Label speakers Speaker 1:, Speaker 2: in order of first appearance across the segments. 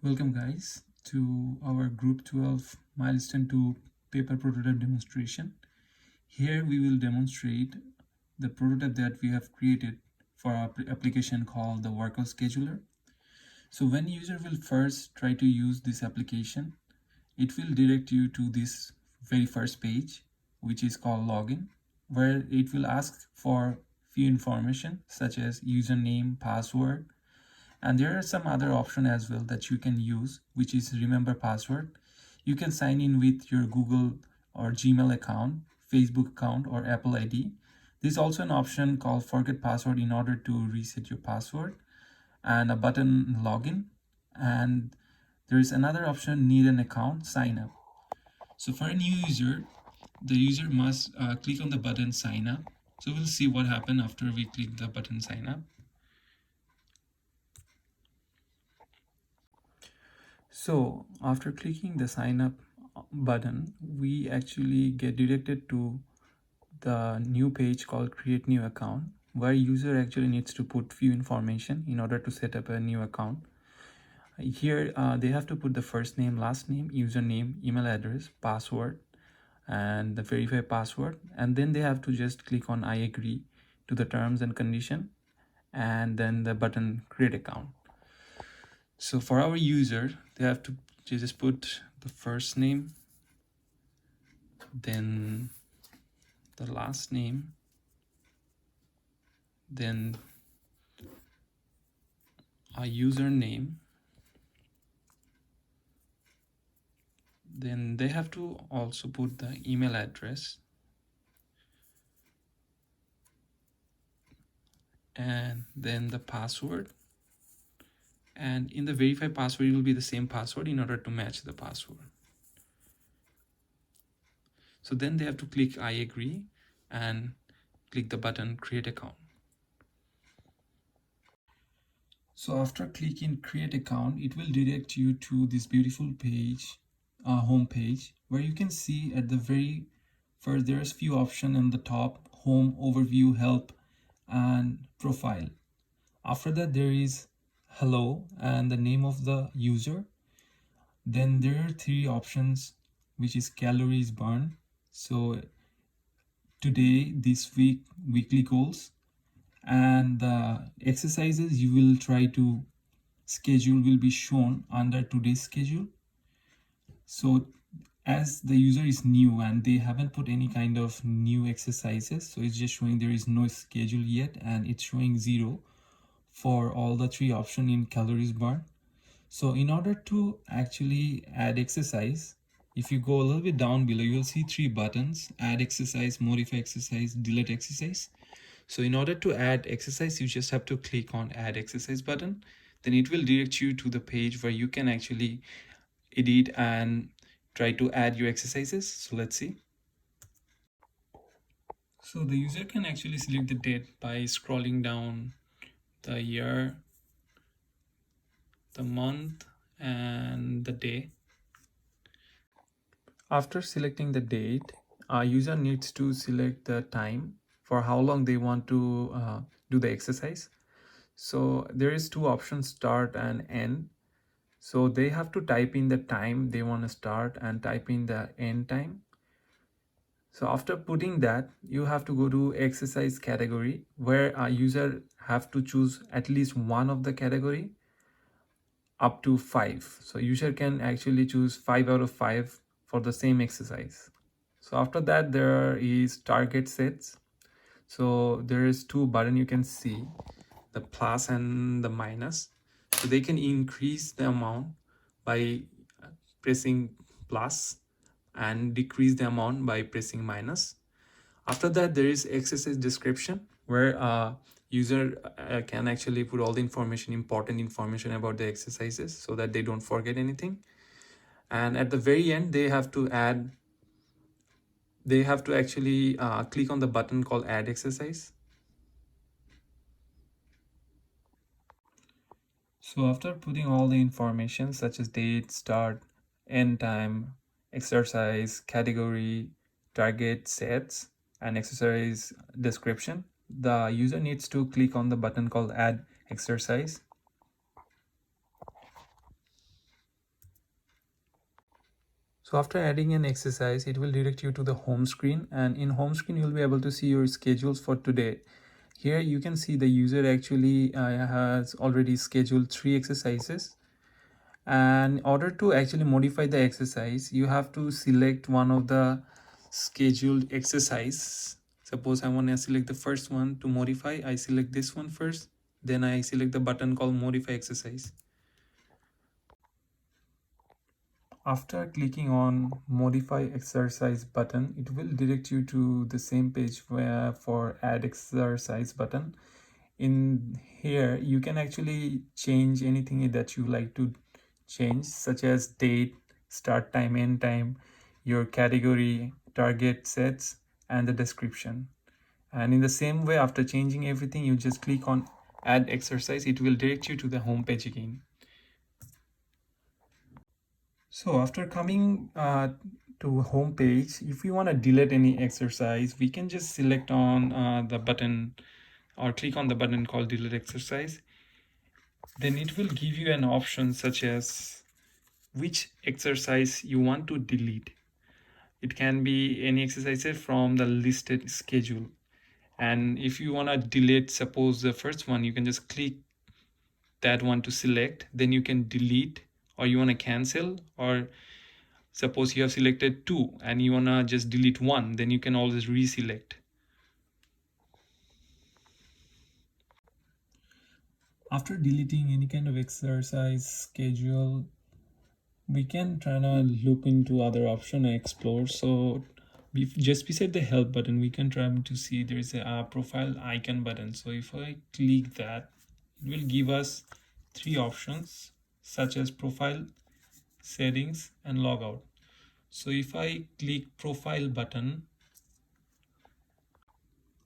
Speaker 1: Welcome guys to our Group 12 Milestone 2 paper prototype demonstration. Here we will demonstrate the prototype that we have created for our application called the workout scheduler. So when user will first try to use this application, it will direct you to this very first page, which is called login, where it will ask for few information such as username, password, and there are some other options as well that you can use, which is remember password. You can sign in with your Google or Gmail account, Facebook account, or Apple ID. There's also an option called forget password in order to reset your password, and a button login. And there is another option, need an account, sign up. So for a new user, the user must click on the button sign up. So we'll see what happens after we click the button sign up. So after clicking the sign up button, we actually get directed to the new page called create new account, where user actually needs to put few information in order to set up a new account. Here they have to put the first name, last name, username, email address, password, and the verify password, and then they have to just click on I agree to the terms and condition, and then the button create account. So for our user, they have to just put the first name, then the last name, then a username, then they have to also put the email address, and then the password, and in the verify password it will be the same password in order to match the password. So then they have to click I agree and click the button create account. So after clicking create account, it will direct you to this beautiful page, home page, where you can see at the very first there's few options in the top: home, overview, help, and profile. After that there is hello and the name of the user. Then there are three options, which is calories burned. So today, this week, weekly goals, and the exercises you will try to schedule will be shown under today's schedule. So as the user is new and they haven't put any kind of new exercises, so it's just showing there is no schedule yet, and it's showing 0 for all the three options in calories burned. So in order to actually add exercise, if you go a little bit down below, you'll see three buttons: add exercise, modify exercise, delete exercise. So in order to add exercise, you just have to click on add exercise button. Then it will direct you to the page where you can actually edit and try to add your exercises. So let's see. So the user can actually select the date by scrolling down the year, the month, and the day. After selecting the date, a user needs to select the time for how long they want to do the exercise. So there is two options, start and end. So they have to type in the time they want to start and type in the end time. So after putting that, you have to go to exercise category, where a user have to choose at least one of the category up to 5. So user can actually choose 5 out of 5 for the same exercise. So after that, there is target sets. So there is two button you can see, the plus and the minus. So they can increase the amount by pressing plus and decrease the amount by pressing minus. After that, there is exercise description, where user can actually put all the information, important information about the exercises, so that they don't forget anything. And at the very end, they have to actually click on the button called add exercise. So after putting all the information such as date, start, end time, exercise, category, target sets, and exercise description, the user needs to click on the button called add exercise. So after adding an exercise, it will direct you to the home screen, and in home screen you'll be able to see your schedules for today. Here you can see the user actually has already scheduled 3 exercises, and in order to actually modify the exercise, you have to select one of the scheduled exercise. Suppose I want to select the first one. To modify, I select this one first, then I select the button called modify exercise. After clicking on modify exercise button, it will direct you to the same page where for add exercise button. In here you can actually change anything that you like to change, such as date, start time, end time, your category, target sets, and the description. And in the same way, after changing everything, you just click on add exercise. It will direct you to the home page again. So after coming to home page, if we want to delete any exercise, we can just select on the button or click on the button called delete exercise. Then it will give you an option such as which exercise you want to delete. It can be any exercises from the listed schedule. And if you want to delete, suppose the first one, you can just click that one to select, then you can delete, or you want to cancel, or suppose you have selected 2 and you want to just delete 1, then you can always reselect. After deleting any kind of exercise schedule, we can try to look into other option and explore. So just beside the help button, we can try to see there is a profile icon button. So if I click that, it will give us 3 options such as profile, settings, and logout. So if I click profile button,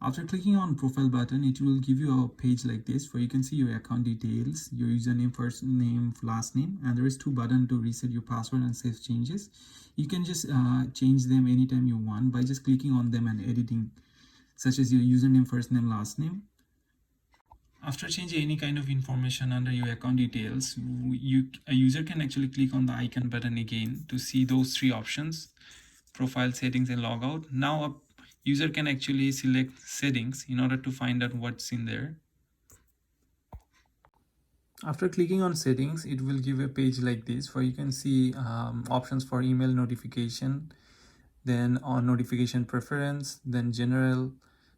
Speaker 1: after clicking on profile button, it will give you a page like this where you can see your account details, your username, first name, last name, and there is 2 buttons to reset your password and save changes. You can just change them anytime you want by just clicking on them and editing, such as your username, first name, last name. After changing any kind of information under your account details, a user can actually click on the icon button again to see those 3 options: profile, settings, and logout. Now a user can actually select settings in order to find out what's in there. After clicking on settings, it will give a page like this where you can see options for email notification, then on notification preference, then general.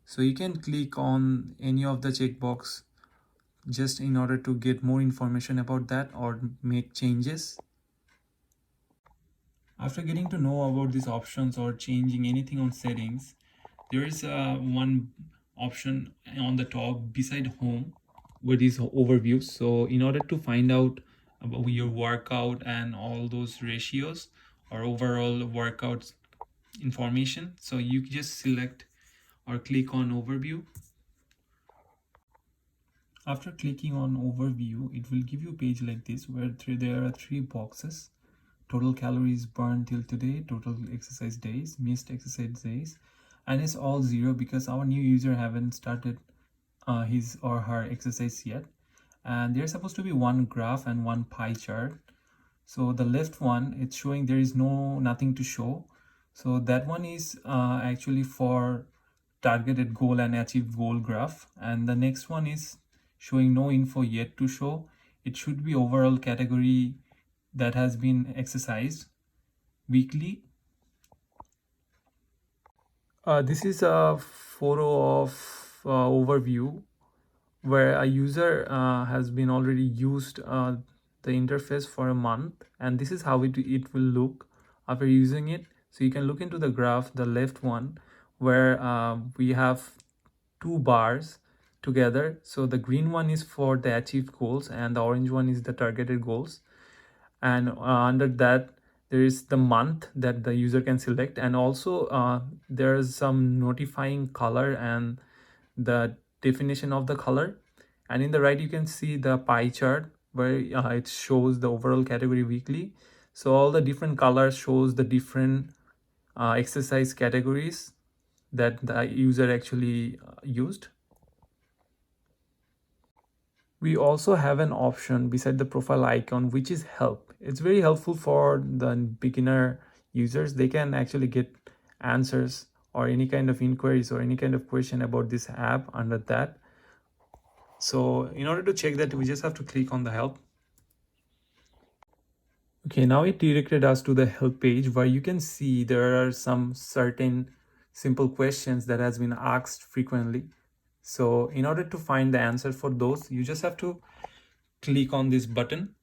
Speaker 1: So you can click on any of the checkbox just in order to get more information about that or make changes. After getting to know about these options or changing anything on settings, there is one option on the top beside home where is overview. So in order to find out about your workout and all those ratios or overall workouts information, so you just select or click on overview. After clicking on overview, it will give you a page like this where there are 3 boxes: total calories burned till today, total exercise days, missed exercise days, and it's all 0 because our new user haven't started his or her exercise yet. And there's supposed to be one graph and one pie chart. So the left one, it's showing there is nothing to show. So that one is actually for targeted goal and achieved goal graph, and the next one is showing no info yet to show. It should be overall category that has been exercised weekly. This is a photo of overview where a user has been already used the interface for a month, and this is how it will look after using it. So you can look into the graph, the left one, where we have 2 bars together. So the green one is for the achieved goals and the orange one is the targeted goals, and under that there is the month that the user can select, and also there is some notifying color and the definition of the color. And in the right you can see the pie chart where it shows the overall category weekly. So all the different colors shows the different exercise categories that the user actually used. We also have an option beside the profile icon which is help. It's very helpful for the beginner users, they can actually get answers or any kind of inquiries or any kind of question about this app under that. So in order to check that, we just have to click on the help. Okay, now it directed us to the help page where you can see there are some certain simple questions that has been asked frequently. So in order to find the answer for those, you just have to click on this button.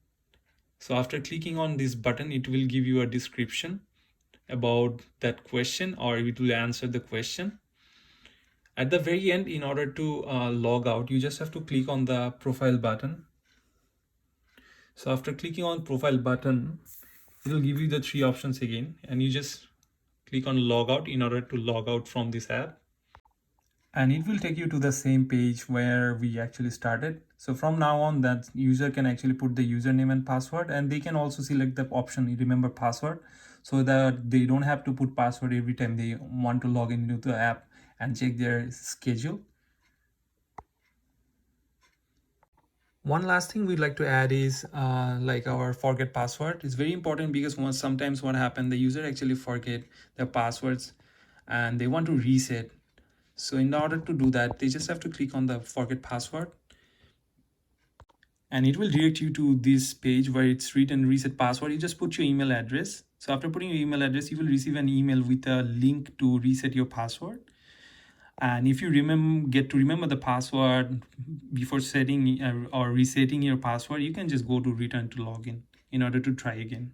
Speaker 1: So after clicking on this button, it will give you a description about that question, or it will answer the question. At the very end, in order to log out, you just have to click on the profile button. So after clicking on profile button, it will give you the three options again, and you just click on log out in order to log out from this app. And it will take you to the same page where we actually started. So from now on, that user can actually put the username and password, and they can also select the option remember password, so that they don't have to put password every time they want to log into the app and check their schedule. One last thing we'd like to add is like our forget password. It's very important because sometimes what happens, the user actually forget their passwords and they want to reset. So in order to do that, they just have to click on the forget password, and it will direct you to this page where it's written reset password. You just put your email address. So after putting your email address, you will receive an email with a link to reset your password. And if you get to remember the password before setting or resetting your password, you can just go to return to login in order to try again.